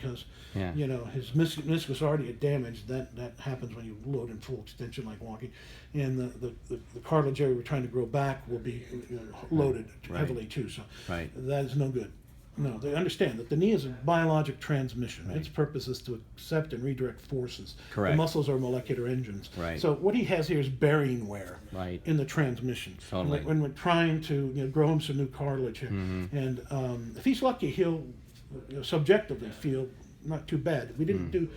because Yeah. his meniscus already had damaged. That happens when you load in full extension like walking, and the cartilage area we're trying to grow back will be loaded Right. heavily too. So Right. that is no good. No, they understand that the knee is a biologic transmission. Right. Its purpose is to accept and redirect forces. Correct. The muscles are molecular engines. Right. So what he has here is bearing wear Right. in the transmission. Totally. When we're trying to grow him some new cartilage here, and if he's lucky, he'll subjectively feel not too bad. We didn't do.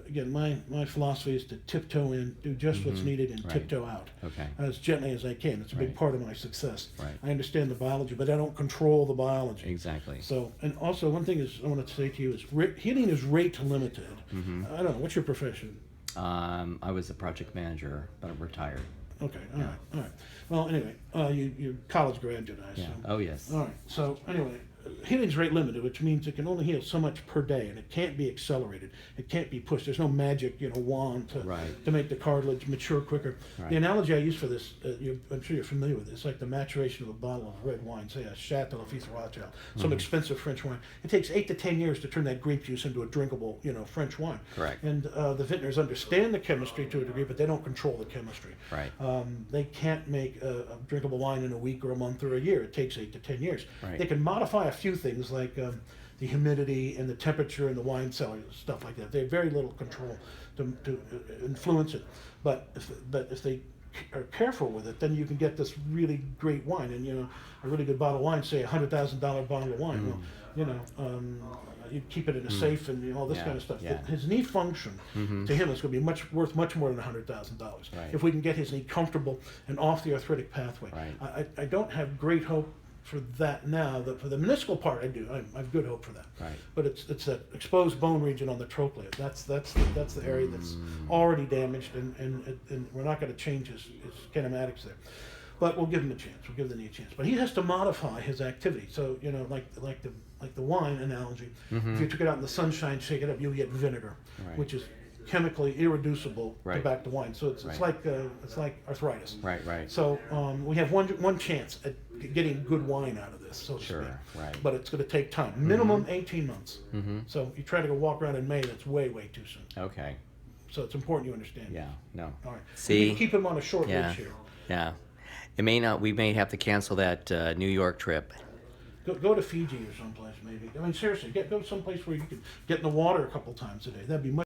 Again, my philosophy is to tiptoe in, do just what's needed, and Right. tiptoe out Okay. as gently as I can. It's a big Right. part of my success. Right. I understand the biology, but I don't control the biology. Exactly. So, and also one thing is I want to say to you is healing is rate limited. I don't know, what's your profession? I was a project manager, but I'm retired. Okay, all right. Well, anyway, you're a college graduate, I Yeah. assume. Oh, yes. All right. So anyway, healing's rate limited, which means it can only heal so much per day, and it can't be accelerated. It can't be pushed. There's no magic, wand Right. to make the cartilage mature quicker. Right. The analogy I use for this, I'm sure you're familiar with it. It's like the maturation of a bottle of red wine, say a Chateau Lafite Rothschild, some expensive French wine. It takes 8 to 10 years to turn that grape juice into a drinkable, French wine. Correct. And the vintners understand the chemistry to a degree, but they don't control the chemistry. Right. They can't make a drinkable wine in a week or a month or a year. It takes 8 to 10 years. Right. They can modify a few things like the humidity and the temperature in the wine cellar, stuff like that. They have very little control to influence it. But if they are careful with it, then you can get this really great wine. And a really good bottle of wine, say $100,000 bottle of wine. Well, you keep it in a safe and all this Yeah, kind of stuff. yeah. His knee function to him is going to be worth much more than $100,000 Right. if we can get his knee comfortable and off the arthritic pathway. Right. I don't have great hope for that now. For the meniscal part, I do. I have good hope for that. Right. But it's that exposed bone region on the trochlea. That's the area that's already damaged, and we're not going to change his kinematics there. But we'll give him a chance. We'll give the knee a chance. But he has to modify his activity. So like the wine analogy. If you took it out in the sunshine, shake it up, you'll get vinegar, Right. which is chemically irreducible Right. to back to wine. So it's Right. like arthritis. Right. Right. So we have one chance at getting good wine out of this, so to Sure. speak. Right. But it's going to take time, minimum 18 months. So you try to go walk around in May, that's way too soon. Okay. So it's important you understand. Yeah. No. All right. See? We can keep him on a short Yeah. leash here. Yeah. It may not. We may have to cancel that New York trip. Go to Fiji or someplace maybe. I mean, seriously, go someplace where you can get in the water a couple times a day. That'd be much